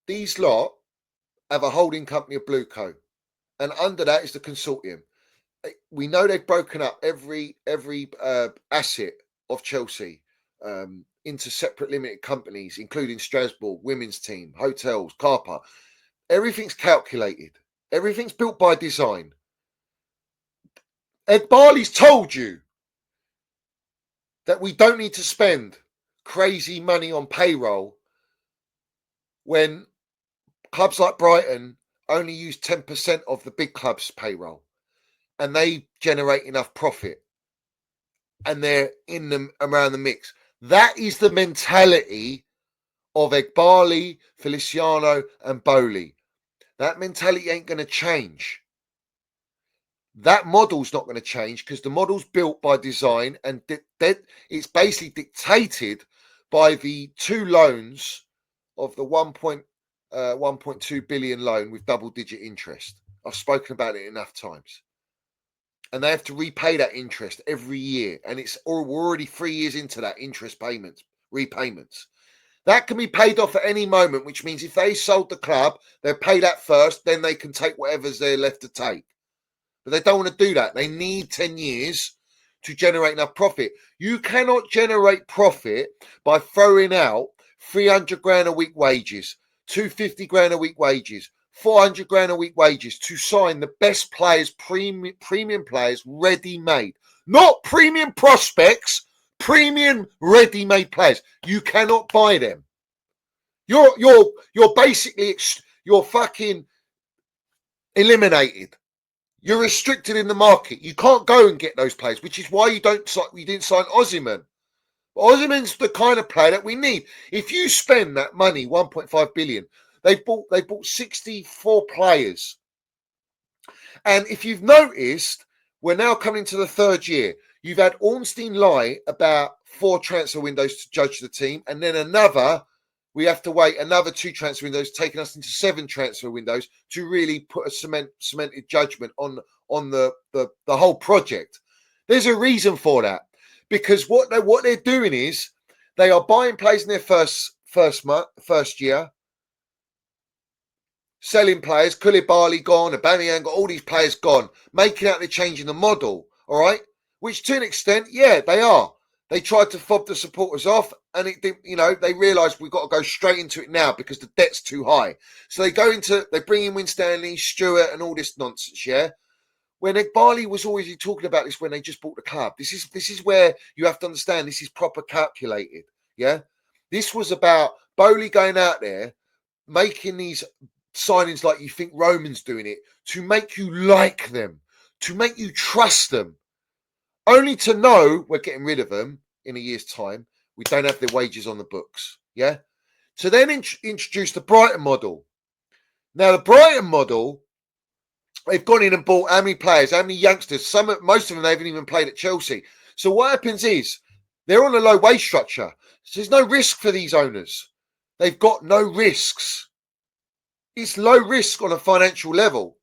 these lot have a holding company of BlueCo, and under that is the consortium. We know they've broken up every asset of Chelsea into separate limited companies, including Strasbourg, women's team, hotels, car park. Everything's calculated. Everything's built by design. Ed Barley's told you that we don't need to spend crazy money on payroll when clubs like Brighton only use 10% of the big clubs' payroll, and they generate enough profit, and they're in them around the mix. That is the mentality of Egbali, Feliciano, and Bowley. That mentality ain't going to change. That model's not going to change because the model's built by design, and it's basically dictated by the two loans of the 1.2 billion loan with double-digit interest. I've spoken about it enough times. And they have to repay that interest every year. And we're already 3 years into that interest repayments. That can be paid off at any moment, which means if they sold the club, they'll pay that first, then they can take whatever's there left to take. But they don't want to do that. They need 10 years to generate enough profit. You cannot generate profit by throwing out 300 grand a week wages, 250 grand a week wages, 400 grand a week wages to sign the best players, premium players, ready-made. Not premium prospects, premium ready-made players. You cannot buy them. You're basically, you're fucking eliminated. You're restricted in the market. You can't go and get those players, which is why you didn't sign Osimhen. Osimhen's the kind of player that we need. If you spend that money, 1.5 billion, they bought 64 players. And if you've noticed, we're now coming to the third year. You've had Ornstein lie about 4 transfer windows to judge the team, and then we have to wait another 2 transfer windows, taking us into 7 transfer windows to really put a cemented judgment on the whole project. There's a reason for that, because what they're doing is they are buying players in their first year, selling players. Koulibaly gone, Aubameyang got all these players gone, making out they're changing the model. All right, which to an extent, yeah, they are. They tried to fob the supporters off, and it didn't. They realised we've got to go straight into it now because the debt's too high. So they bring in Winstanley, Stewart, and all this nonsense. Yeah, when Egbali was always talking about this when they just bought the club. This is where you have to understand. This is proper calculated. Yeah, this was about Bowley going out there, making these signings like you think Roman's doing it, to make you like them, to make you trust them. Only to know we're getting rid of them in a year's time. We don't have their wages on the books. Yeah. So then introduce the Brighton model. Now, the Brighton model, they've gone in and bought how many players, how many youngsters? Most of them, they haven't even played at Chelsea. So what happens is they're on a low wage structure. So there's no risk for these owners. They've got no risks. It's low risk on a financial level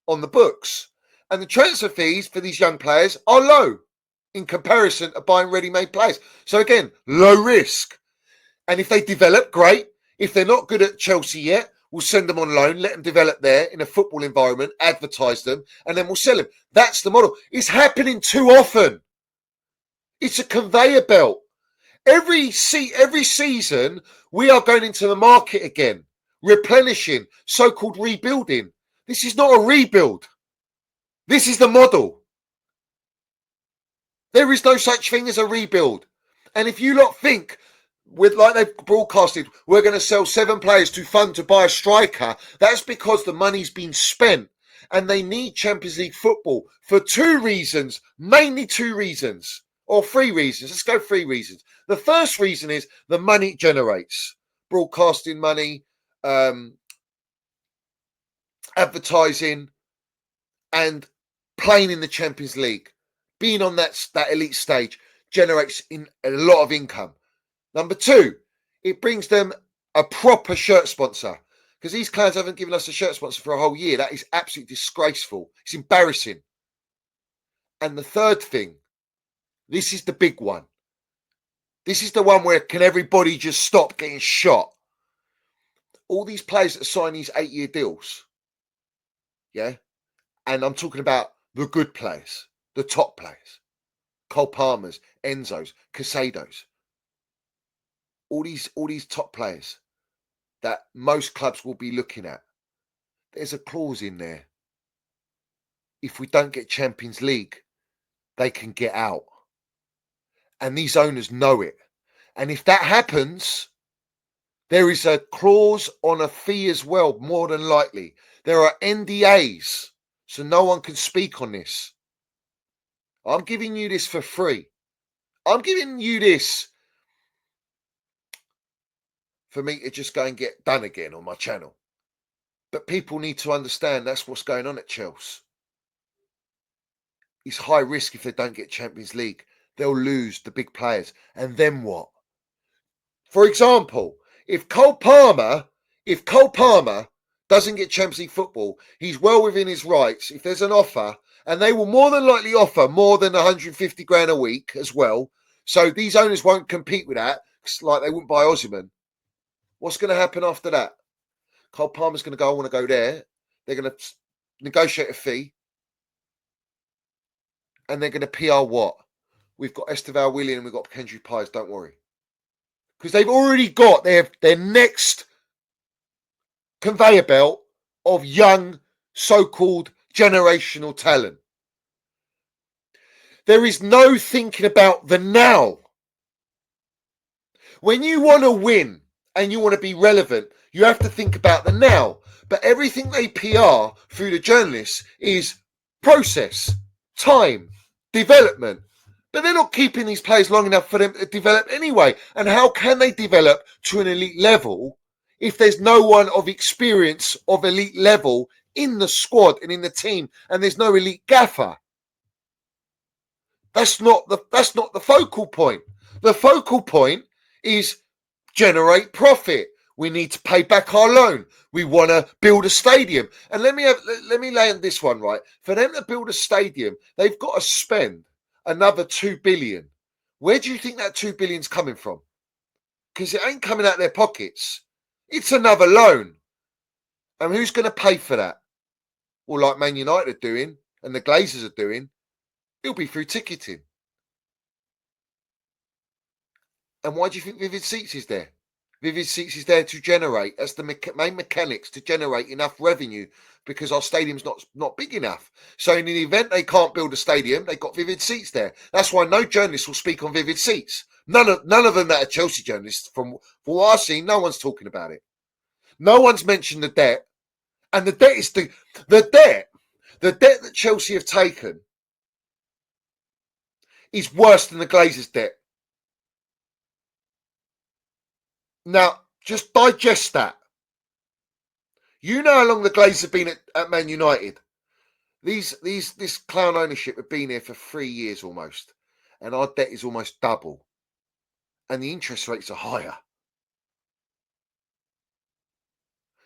on the books. And the transfer fees for these young players are low in comparison to buying ready-made players. So again, low risk. And if they develop, great. If they're not good at Chelsea yet, we'll send them on loan, let them develop there in a football environment, advertise them, and then we'll sell them. That's the model. It's happening too often. It's a conveyor belt. Every season, we are going into the market again, replenishing, so-called rebuilding. This is not a rebuild. This is the model. There is no such thing as a rebuild. And if you lot think, like they've broadcasted, we're going to sell 7 players to fund to buy a striker, that's because the money's been spent. And they need Champions League football for 2 reasons, mainly 2 reasons, or 3 reasons. Let's go 3 reasons. The first reason is the money it generates. Broadcasting money, advertising, and playing in the Champions League, being on that elite stage generates a lot of income. Number 2, it brings them a proper shirt sponsor, because these clubs haven't given us a shirt sponsor for a whole year. That is absolutely disgraceful. It's embarrassing. And the third thing, this is the big one. This is the one where can everybody just stop getting shot? all these players that sign these 8-year deals, yeah, and I'm talking about the good players, the top players, Cole Palmers, Enzos, Casados, all these top players that most clubs will be looking at. There's a clause in there. If we don't get Champions League, they can get out. And these owners know it. And if that happens, there is a clause on a fee as well, more than likely. There are NDAs, so no one can speak on this. I'm giving you this for free. I'm giving you this for me to just go and get done again on my channel. But people need to understand that's what's going on at Chelsea. It's high risk if they don't get Champions League. They'll lose the big players. And then what? For example, if Cole Palmer doesn't get Champions League football, he's well within his rights. If there's an offer, and they will more than likely offer more than 150 grand a week as well. So these owners won't compete with that, like they wouldn't buy Osimhen. What's going to happen after that? Cole Palmer's going to go, I want to go there. They're going to negotiate a fee. And they're going to PR what? We've got Esteval William, we've got Kendry Pies, don't worry. Because they've already got their next conveyor belt of young, so-called generational talent. There is no thinking about the now. When you want to win and you want to be relevant, you have to think about the now. But everything they PR through the journalists is process, time, development. But they're not keeping these players long enough for them to develop anyway. And how can they develop to an elite level if there's no one of experience of elite level in the squad and in the team, and there's no elite gaffer? That's not the focal point. The focal point is generate profit. We need to pay back our loan. We want to build a stadium. And let me land this one right. For them to build a stadium, they've got to spend another 2 billion. Where do you think that 2 billion's coming from? Because it ain't coming out their pockets. It's another loan. And who's going to pay for that? Well, like Man United are doing and the Glazers are doing, it'll be through ticketing. And why do you think Vivid Seats is there? Vivid Seats is there to generate, as the main mechanics, to generate enough revenue, because our stadium's not big enough. So in the event they can't build a stadium, they've got Vivid Seats there. That's why no journalist will speak on Vivid Seats. None of them that are Chelsea journalists, from what I've seen, no one's talking about it. No one's mentioned the debt. And the debt is the debt that Chelsea have taken is worse than the Glazers' debt. Now, just digest that. You know how long the Glazers have been at Man United. This clown ownership have been here for 3 years almost, and our debt is almost double, and the interest rates are higher.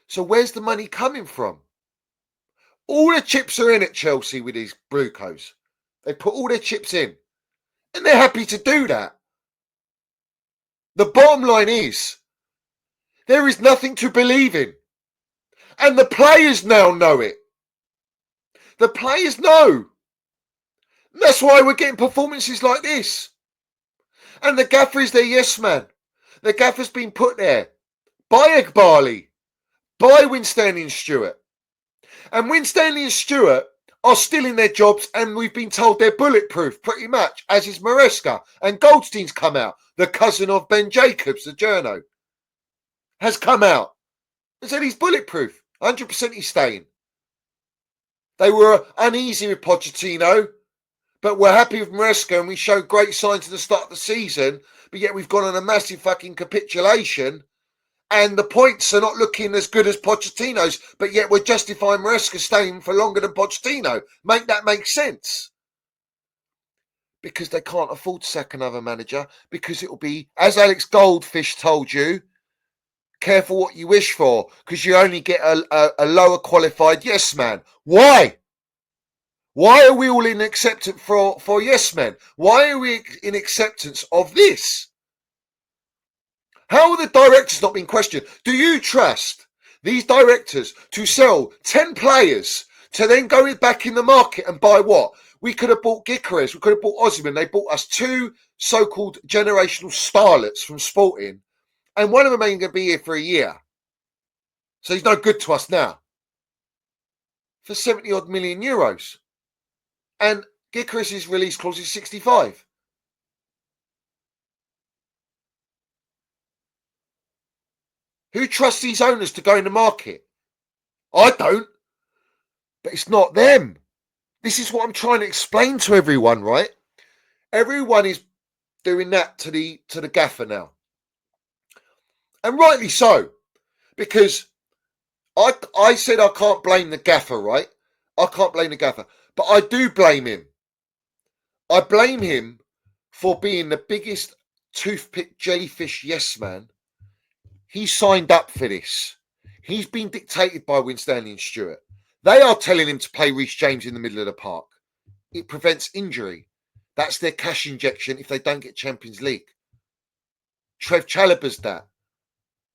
So where's the money coming from? All the chips are in at Chelsea with these BlueCos. They put all their chips in, and they're happy to do that. The bottom line is, there is nothing to believe in. And the players now know it. The players know. That's why we're getting performances like this. And the gaffer is their yes man. The gaffer's been put there by Egbali, by Winstanley and Stewart. And Winstanley and Stewart are still in their jobs, and we've been told they're bulletproof pretty much, as is Maresca. And Goldstein's come out, the cousin of Ben Jacobs, the journo, has come out and said he's bulletproof. 100% he's staying. They were uneasy with Pochettino, but we're happy with Maresca, and we showed great signs at the start of the season, but yet we've gone on a massive fucking capitulation, and the points are not looking as good as Pochettino's, but yet we're justifying Maresca staying for longer than Pochettino. Make that make sense? Because they can't afford to sack another manager, because it'll be, as Alex Goldfish told you, careful what you wish for, because you only get a lower qualified yes man. Why? Why are we all in acceptance for yes men? Why are we in acceptance of this? How are the directors not being questioned? Do you trust these directors to sell 10 players to then go back in the market and buy what? We could have bought Gyökeres, we could have bought Osimhen. They bought us 2 so-called generational starlets from Sporting, and one of them ain't going to be here for a year. So he's no good to us now. For 70 odd million euros. And Gyökeres' release clause is 65. Who trusts these owners to go in the market? I don't. But it's not them. This is what I'm trying to explain to everyone, right? Everyone is doing that to the gaffer now. And rightly so. Because I said I can't blame the gaffer, right? I can't blame the gaffer. But I do blame him. I blame him for being the biggest toothpick jellyfish yes man. He signed up for this. He's been dictated by Winstanley and Stewart. They are telling him to play Reece James in the middle of the park. It prevents injury. That's their cash injection if they don't get Champions League. Trev Chalobah's that.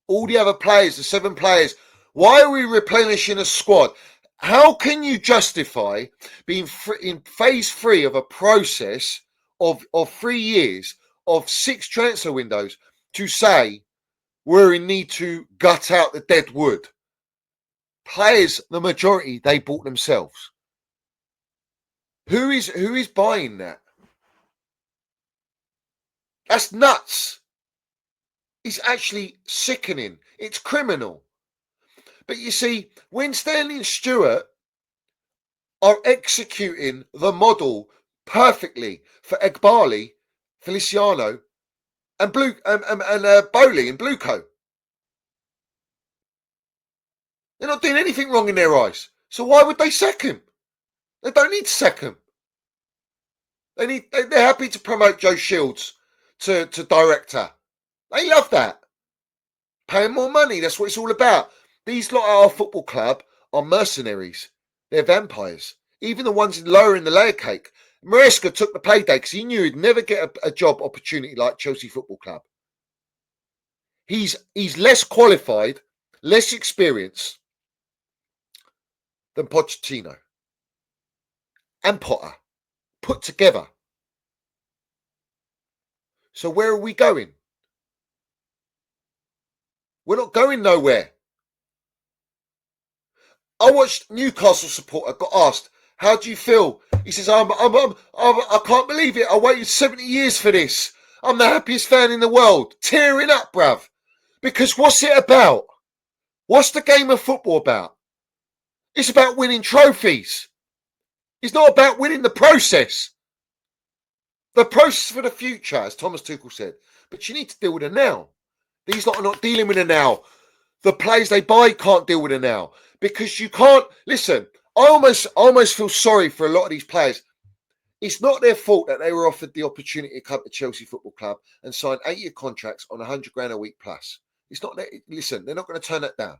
All the other players, the 7 players, why are we replenishing a squad? How can you justify being in phase 3 of a process of 3 years, of 6 transfer windows, to say we're in need to gut out the dead wood? Players, the majority, they bought themselves. Who is buying that? That's nuts. It's actually sickening. It's criminal. But you see, when Stanley and Stewart are executing the model perfectly for Egbali, Feliciano, and Bowley and BlueCo, they're not doing anything wrong in their eyes. So why would they sack him? They don't need to sack him. They're happy to promote Joe Shields to director. They love that. Paying more money, that's what it's all about. These lot at our football club are mercenaries. They're vampires. Even the ones lower in the layer cake. Maresca took the payday because he knew he'd never get a job opportunity like Chelsea Football Club. He's less qualified, less experienced than Pochettino and Potter put together. So where are we going? We're not going nowhere. I watched Newcastle supporter got asked, "How do you feel?" He says, "I can't believe it. I waited 70 years for this. I'm the happiest fan in the world." Tearing up, bruv. Because what's it about? What's the game of football about? It's about winning trophies. It's not about winning the process. The process for the future, as Thomas Tuchel said. But you need to deal with it now. These lot are not dealing with it now. The players they buy can't deal with it now. Because you can't... Listen, I almost feel sorry for a lot of these players. It's not their fault that they were offered the opportunity to come to Chelsea Football Club and sign 8-year contracts on 100 grand a week plus. It's not... Listen, they're not going to turn that down.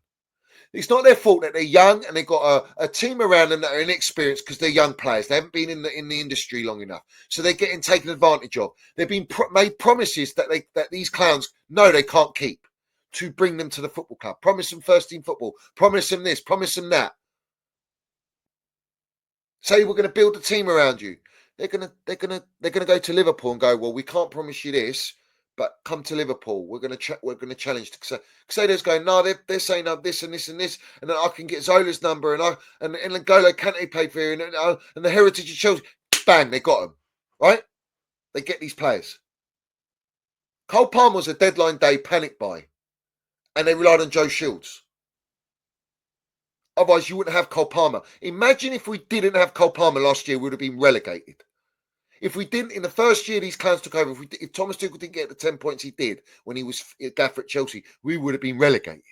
It's not their fault that they're young and they've got a team around them that are inexperienced because they're young players. They haven't been in the industry long enough. So they're getting taken advantage of. They've been made promises that these clowns know they can't keep to bring them to the football club. Promise them first team football. Promise them this. Promise them that. Say we're going to build a team around you. They're going to go to Liverpool and go, "Well, we can't promise you this, but come to Liverpool. We're going to challenge." Casado's going, "No, they're saying this and this and this, and then I can get Zola's number and N'Golo Kante paid for you and the heritage of Chelsea." Bang, they got them, right? They get these players. Cole Palmer was a deadline day panic buy, and they relied on Joe Shields. Otherwise, you wouldn't have Cole Palmer. Imagine if we didn't have Cole Palmer last year, we would have been relegated. If we didn't, in the first year these clowns took over, if Thomas Tuchel didn't get the 10 points he did when he was gaffer at Chelsea, we would have been relegated.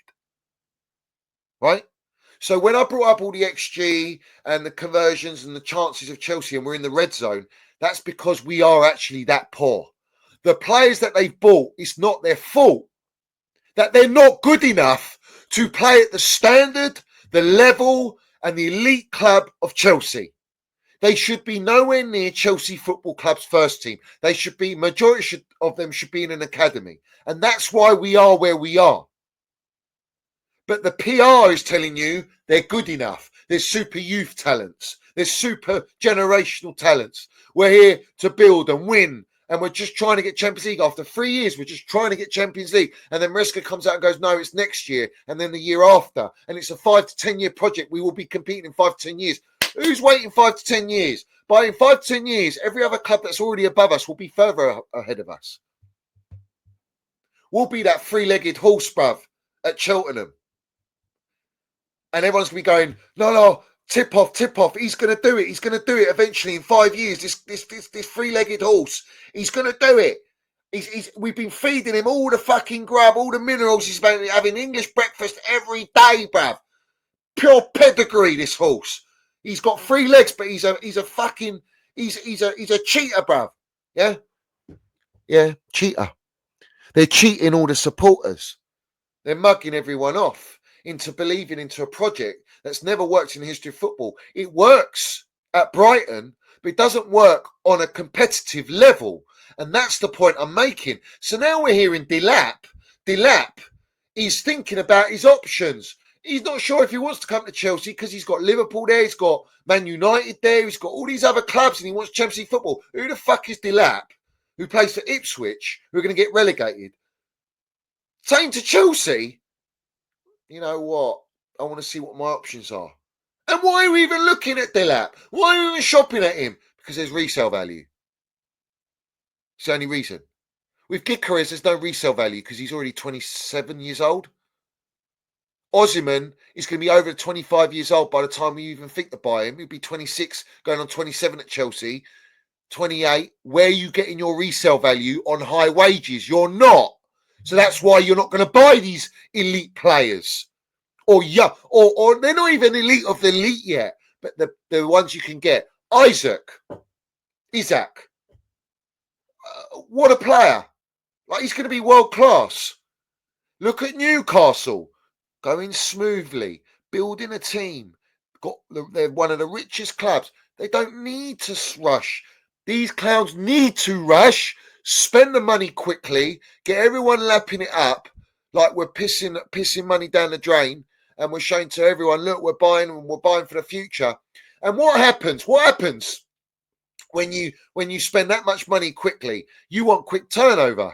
Right? So when I brought up all the XG and the conversions and the chances of Chelsea and we're in the red zone, that's because we are actually that poor. The players that they've bought, it's not their fault that they're not good enough to play at the standard, the level and the elite club of Chelsea. They should be nowhere near Chelsea Football Club's first team. They should be, majority of them should be in an academy. And that's why we are where we are. But the PR is telling you they're good enough. There's super youth talents. There's super generational talents. We're here to build and win. And we're just trying to get Champions League. After 3 years, we're just trying to get Champions League. And then Maresca comes out and goes, no, it's next year. And then the year after. And it's a 5 to 10 year project. We will be competing in 5 to 10 years. Who's waiting 5 to 10 years? By in 5 to 10 years, every other club that's already above us will be further ahead of us. We'll be that three-legged horse, bruv, at Cheltenham. And everyone's going to be going, no, tip off. He's going to do it. He's going to do it eventually in 5 years. This three-legged horse, he's going to do it. We've been feeding him all the fucking grub, all the minerals. He's been having English breakfast every day, bruv. Pure pedigree, this horse. He's got 3 legs, but he's a cheater, bruv. Yeah, cheater. They're cheating all the supporters. They're mugging everyone off into believing into a project that's never worked in the history of football. It works at Brighton, but it doesn't work on a competitive level. And that's the point I'm making. So now we're hearing Delap. Delap is thinking about his options. He's not sure if he wants to come to Chelsea because he's got Liverpool there, he's got Man United there, he's got all these other clubs and he wants Champions League football. Who the fuck is Delap, who plays for Ipswich, who are going to get relegated? Saying to Chelsea, you know what, I want to see what my options are. And why are we even looking at Delap? Why are we even shopping at him? Because there's resale value. It's the only reason. With Gyökeres, there's no resale value because he's already 27 years old. Osimhen is going to be over 25 years old by the time we even think to buy him. He'll be 26, going on 27 at Chelsea. 28. Where are you getting your resale value on high wages? You're not. So that's why you're not going to buy these elite players. Or they're not even elite of the elite yet, but the ones you can get. Isaac. What a player. Like, he's going to be world class. Look at Newcastle. Going smoothly, building a team. They're one of the richest clubs. They don't need to rush. These clowns need to rush, spend the money quickly, get everyone lapping it up like we're pissing money down the drain, and we're showing to everyone, look, we're buying for the future. And what happens? What happens when you spend that much money quickly? You want quick turnover.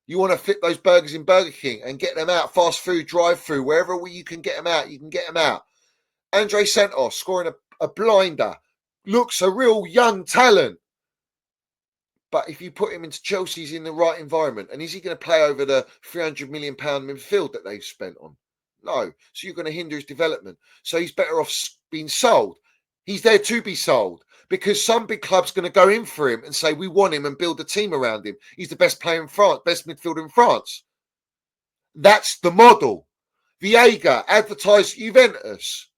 You want to fit those burgers in Burger King and get them out, fast food, drive-through, wherever you can get them out, you can get them out. Andre Santos scoring a blinder, looks a real young talent. But if you put him into Chelsea's in the right environment, and is he going to play over the £300 million midfield that they've spent on? No. So you're going to hinder his development. So he's better off being sold. He's there to be sold. Because some big club's going to go in for him and say, we want him and build a team around him. He's the best player in France, best midfielder in France. That's the model. Viega advertised Juventus.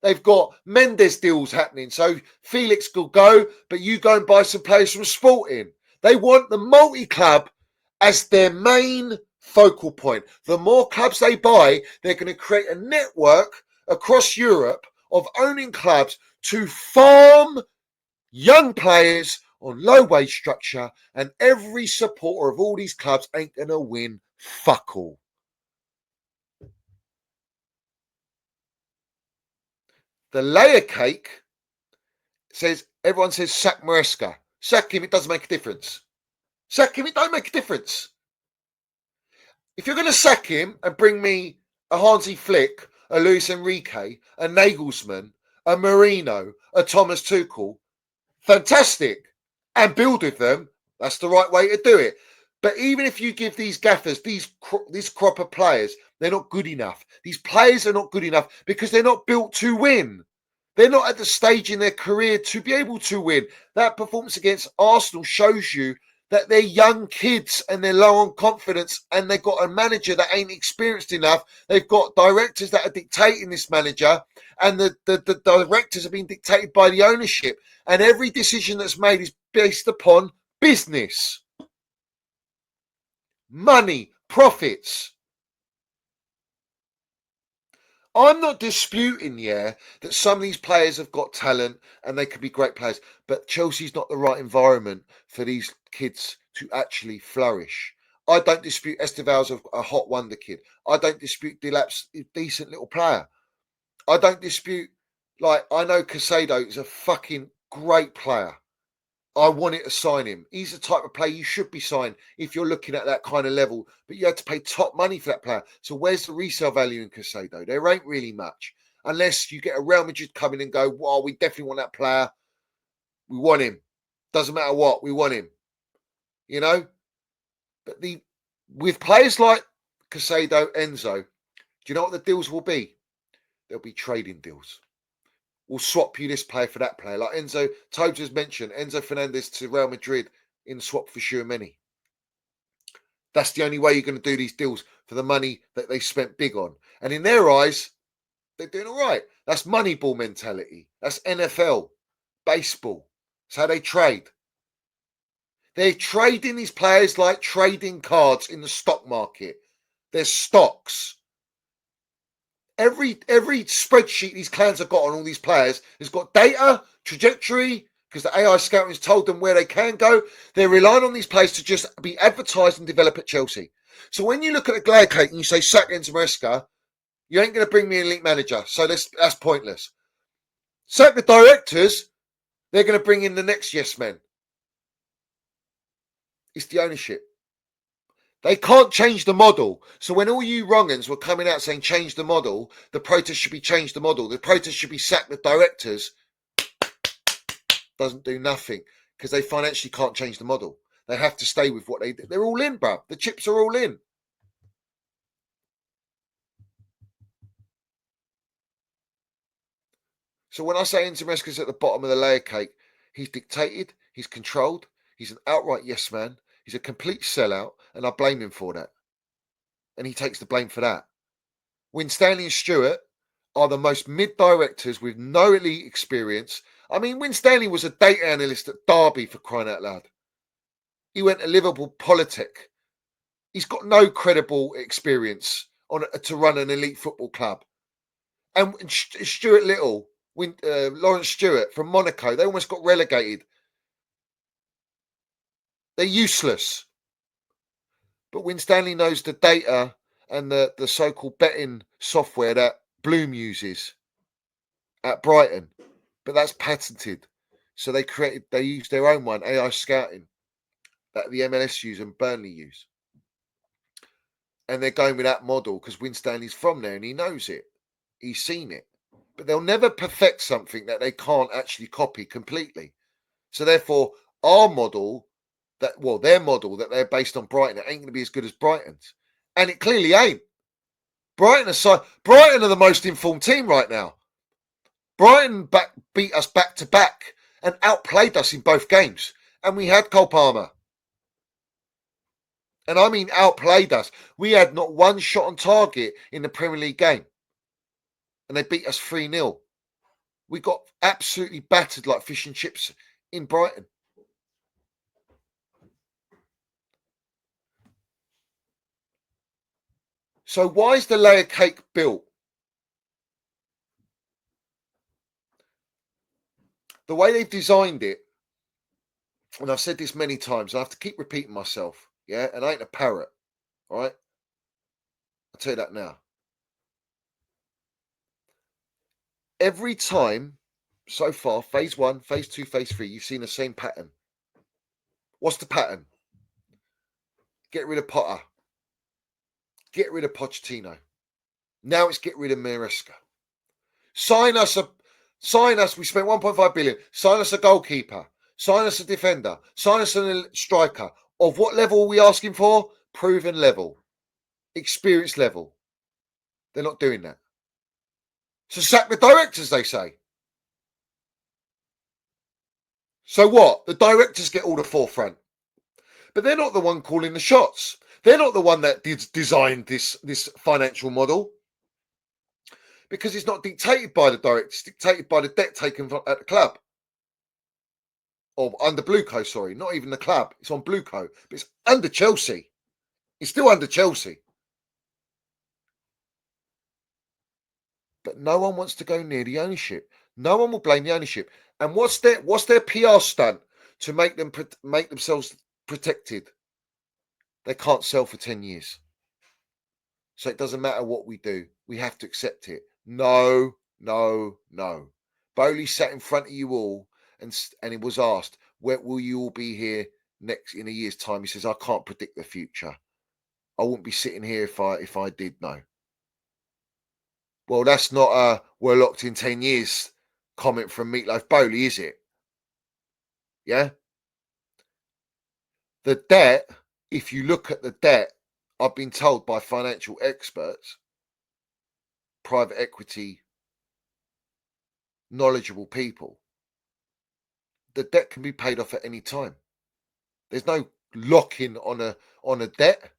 They've got Mendes deals happening. So Felix will go, but you go and buy some players from Sporting. They want the multi-club as their main focal point. The more clubs they buy, they're going to create a network across Europe of owning clubs to farm young players on low wage structure, and every supporter of all these clubs ain't going to win fuck all. The layer cake says, everyone says sack Maresca. Sack him, it doesn't make a difference. Sack him, it don't make a difference. If you're going to sack him and bring me a Hansi Flick, a Luis Enrique, a Nagelsmann, a Marino, a Thomas Tuchel, fantastic, and build with them, that's the right way to do it. But even if you give these gaffers, this crop of players, they're not good enough. These players are not good enough because they're not built to win. They're not at the stage in their career to be able to win. That performance against Arsenal shows you that they're young kids and they're low on confidence, and they've got a manager that ain't experienced enough. They've got directors that are dictating this manager, and the directors are being dictated by the ownership, and every decision that's made is based upon business, money, profits. I'm not disputing, that some of these players have got talent and they could be great players, but Chelsea's not the right environment for these kids to actually flourish. I don't dispute Esteval's a hot wonder kid. I don't dispute Delap's a decent little player. I don't dispute, I know Casado is a fucking great player. I wanted to sign him. He's the type of player you should be signed if you're looking at that kind of level. But you had to pay top money for that player. So where's the resale value in Casado? There ain't really much. Unless you get a Real Madrid come in and go, well, we definitely want that player. We want him. Doesn't matter what, we want him. You know? But with players like Casado, Enzo, do you know what the deals will be? There'll be trading deals. We'll swap you this player for that player. Like Enzo, Tobes has mentioned, Enzo Fernandez to Real Madrid in swap for Tchouaméni. That's the only way you're going to do these deals for the money that they spent big on. And in their eyes, they're doing all right. That's Moneyball mentality. That's NFL, baseball. That's how they trade. They're trading these players like trading cards in the stock market. They're stocks. Every spreadsheet these clans have got on all these players has got data, trajectory, because the AI scouting has told them where they can go. They're relying on these players to just be advertised and develop at Chelsea. So when you look at a Glad Cake and you say sack Enzo Maresca, you ain't going to bring me a elite manager. So that's pointless. Sack the directors, they're going to bring in the next yes men. It's the ownership. They can't change the model. So when all you wrong'uns were coming out saying change the model, the protest should be change the model. The protest should be sack the directors. Doesn't do nothing because they financially can't change the model. They have to stay with what they do. They're all in, bruv. The chips are all in. So when I say Enzo Maresca's at the bottom of the layer cake, he's dictated, he's controlled, he's an outright yes man, he's a complete sellout, and I blame him for that. And he takes the blame for that. Winstanley and Stewart are the most mid-directors with no elite experience. I mean, Winstanley was a data analyst at Derby, for crying out loud. He went to Liverpool Politic. He's got no credible experience to run an elite football club. And Stuart Little, Lawrence Stewart from Monaco, they almost got relegated. They're useless. But Winstanley knows the data and the so-called betting software that Bloom uses at Brighton, but that's patented. So they used their own one, AI scouting, that the MLS use and Burnley use. And they're going with that model because Winstanley's from there and he knows it. He's seen it. But they'll never perfect something that they can't actually copy completely. So therefore, their model that they're based on Brighton, it ain't going to be as good as Brighton's. And it clearly ain't. Brighton are the most informed team right now. Brighton beat us back to back and outplayed us in both games. And we had Cole Palmer. And I mean outplayed us. We had not one shot on target in the Premier League game. And they beat us 3-0. We got absolutely battered like fish and chips in Brighton. So why is the layer cake built? The way they've designed it, and I've said this many times, I have to keep repeating myself, yeah? And I ain't a parrot, all right? I'll tell you that now. Every time so far, phase 1, phase 2, phase 3, you've seen the same pattern. What's the pattern? Get rid of Potter. Get rid of Pochettino. Now it's get rid of Maresca. Sign us, we spent 1.5 billion. Sign us a goalkeeper. Sign us a defender. Sign us a striker. Of what level are we asking for? Proven level. Experience level. They're not doing that. So sack the directors, they say. So what? The directors get all the forefront. But they're not the one calling the shots. They're not the one that designed this financial model. Because it's not dictated by the directors, it's dictated by the debt taken at the club. Or under BlueCo, sorry. Not even the club. It's on BlueCo. But it's under Chelsea. It's still under Chelsea. But no one wants to go near the ownership. No one will blame the ownership. And what's their PR stunt to make themselves protected? they can't sell for 10 years. So it doesn't matter what we do. We have to accept it. No. Bowley sat in front of you all and he was asked, where will you all be here next in a year's time? He says, I can't predict the future. I wouldn't be sitting here if I did know. Well, that's not a we're locked in 10 years comment from Meatloaf Bowley, is it? Yeah? The debt, if you look at the debt, I've been told by financial experts, private equity, knowledgeable people, the debt can be paid off at any time. There's no lock-in on a debt.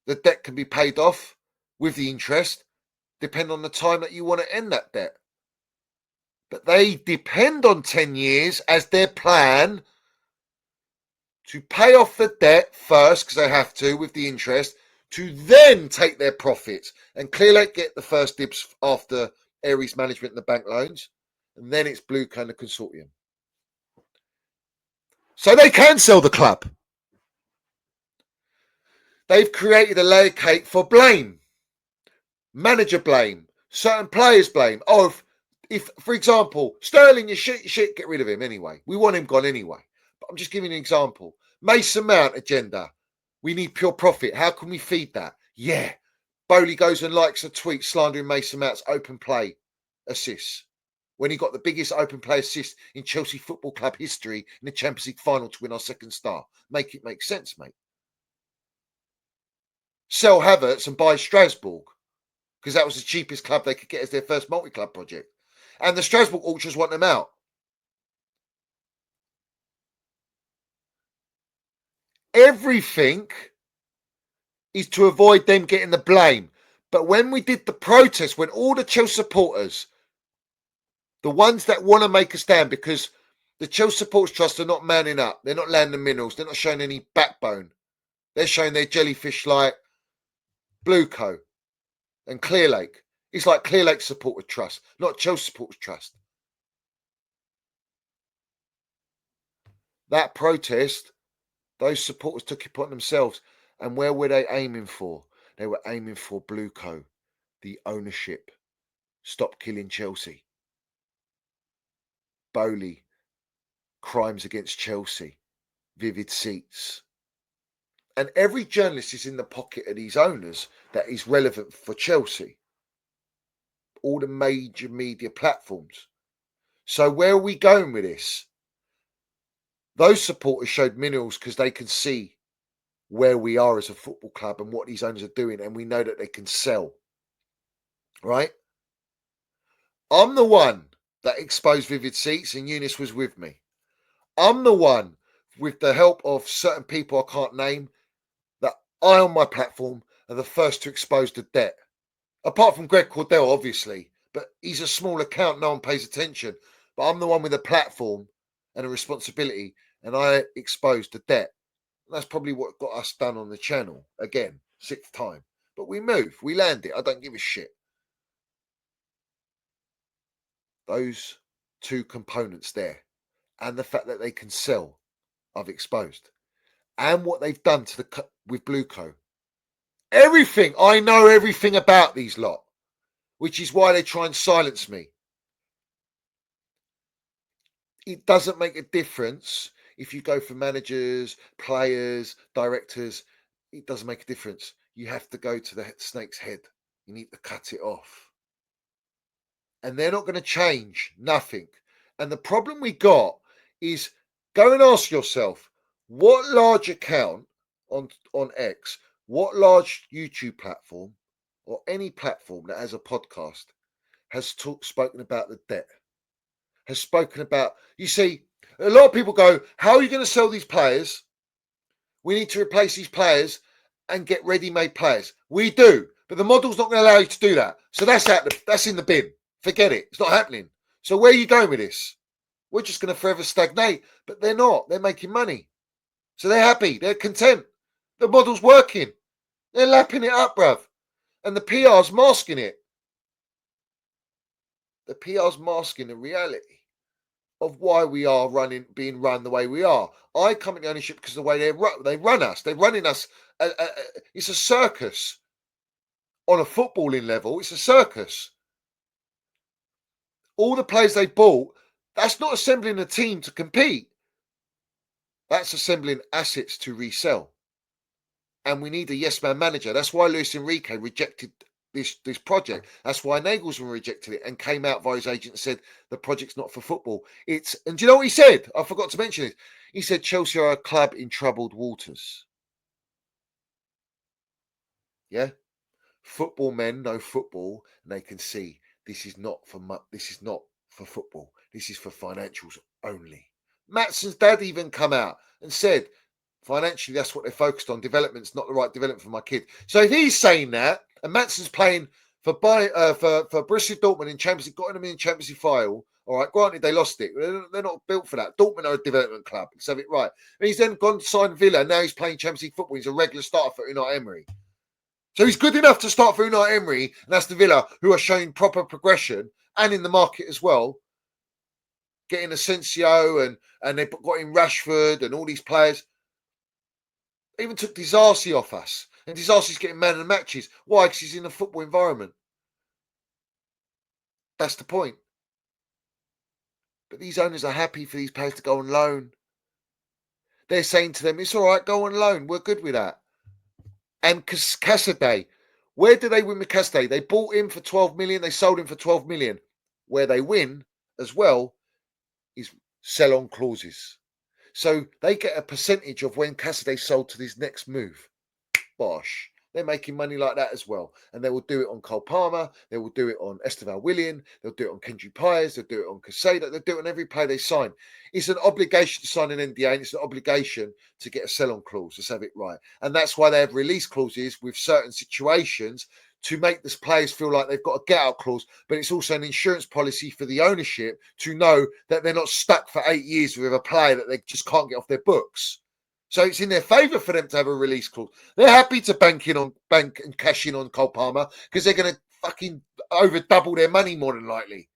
The debt can be paid off with the interest, depending on the time that you want to end that debt. But they depend on 10 years as their plan to pay off the debt first, because they have to with the interest, to then take their profits. And Clearlake get the first dibs after Ares Management and the bank loans, and then it's BlueCo and the consortium. So they can sell the club. They've created a layer cake for blame. Manager blame. Certain players blame. Oh, if for example, Sterling, you shit, get rid of him anyway. We want him gone anyway. But I'm just giving you an example. Mason Mount agenda. We need pure profit. How can we feed that? Yeah. Bowley goes and likes a tweet slandering Mason Mount's open play assists, when he got the biggest open play assist in Chelsea Football Club history in the Champions League final to win our second star. Make it make sense, mate. Sell Havertz and buy Strasbourg, because that was the cheapest club they could get as their first multi-club project. And the Strasbourg ultras want them out. Everything is to avoid them getting the blame. But when we did the protest, when all the Chelsea supporters, the ones that want to make a stand, because the Chelsea Supporters Trust are not manning up. They're not landing the minerals. They're not showing any backbone. They're showing their jellyfish like BlueCo and Clearlake. It's like Clearlake Supporter Trust, not Chelsea Supporters Trust. That protest, those supporters took it upon themselves. And where were they aiming for? They were aiming for BlueCo, the ownership. Stop killing Chelsea. Bowley, crimes against Chelsea, vivid seats. And every journalist is in the pocket of these owners that is relevant for Chelsea. All the major media platforms. So where are we going with this? Those supporters showed minerals because they can see where we are as a football club and what these owners are doing, and we know that they can sell. Right? I'm the one that exposed vivid seats, and Eunice was with me. I'm the one, with the help of certain people I can't name, that I on my platform are the first to expose the debt. Apart from Greg Cordell, obviously, but he's a small account, no one pays attention. But I'm the one with a platform and a responsibility, and I exposed the debt. And that's probably what got us done on the channel again, 6th time. But we move, we land it. I don't give a shit. Those two components there, and the fact that they can sell, I've exposed, and what they've done to with BlueCo. Everything. I know everything about these lot, which is why they try and silence me. It doesn't make a difference if you go for managers, players, directors. It doesn't make a difference. You have to go to the snake's head. You need to cut it off. And they're not going to change nothing. And the problem we got is, go and ask yourself, what large account on X, what large YouTube platform or any platform that has a podcast has spoken about the debt, has spoken about, you see, a lot of people go, how are you going to sell these players? We need to replace these players and get ready-made players. We do, but the model's not going to allow you to do that. So that's in the bin. Forget it. It's not happening. So where are you going with this? We're just going to forever stagnate. But they're not. They're making money. So they're happy. They're content. The model's working. They're lapping it up, bruv. And the PR's masking it. The PR's masking the reality. of why we are being run the way we are. I come into ownership because of the way they run us. They're running us. It's a circus. On a footballing level, it's a circus. All the players they bought, that's not assembling a team to compete. That's assembling assets to resell. And we need a yes man manager. That's why Luis Enrique rejected this project. That's why Nagelsmann rejected it and came out via his agent and said the project's not for football. And do you know what he said? I forgot to mention it. He said Chelsea are a club in troubled waters. Yeah, football men know football and they can see this is not for football. This is for financials only. Matson's dad even come out and said financially, that's what they're focused on. Development's not the right development for my kid. So if he's saying that, and Matson's playing for Borussia Dortmund in Champions League, got them in Champions League final. All right, granted they lost it. They're not built for that. Dortmund are a development club. Let's have it right. And he's then gone to sign Villa. Now he's playing Champions League football. He's a regular starter for Unai Emery. So he's good enough to start for Unai Emery, and that's the Villa who are showing proper progression and in the market as well. Getting Asensio and they've got in Rashford and all these players. Even took Disasi off us. And Disasi's getting man of the matches. Why? Because he's in a football environment. That's the point. But these owners are happy for these players to go on loan. They're saying to them, it's all right, go on loan. We're good with that. And Casadei, where did they win with Casadei? They bought him for 12 million. They sold him for 12 million. Where they win as well is sell-on clauses. So they get a percentage of when Casadei sold to this next move. Bosh. They're making money like that as well. And they will do it on Cole Palmer. They will do it on Estevan Willian. They'll do it on Kendrick Pires. They'll do it on Casado. They'll do it on every player they sign. It's an obligation to sign an NDA and it's an obligation to get a sell-on clause. Let's have it right. And that's why they have release clauses with certain situations to make the players feel like they've got a get-out clause. But it's also an insurance policy for the ownership to know that they're not stuck for 8 years with a player that they just can't get off their books. So it's in their favour for them to have a release clause. They're happy to bank and cash in on Cole Palmer because they're going to fucking over double their money more than likely.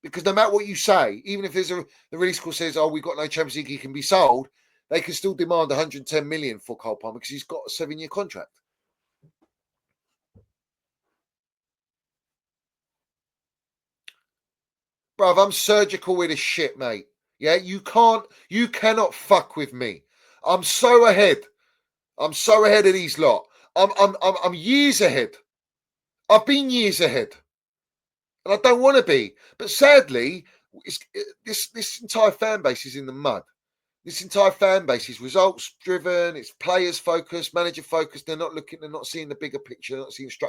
Because no matter what you say, even if the release clause says, "Oh, we've got no Champions League, he can be sold," they can still demand 110 million for Cole Palmer because he's got a 7-year contract. Bruv, I'm surgical with this shit, mate. Yeah, you cannot fuck with me. I'm so ahead. I'm so ahead of these lot. I'm years ahead. I've been years ahead. And I don't want to be. But sadly, this entire fan base is in the mud. This entire fan base is results driven, it's players focused, manager focused. They're not seeing the bigger picture, they're not seeing structure.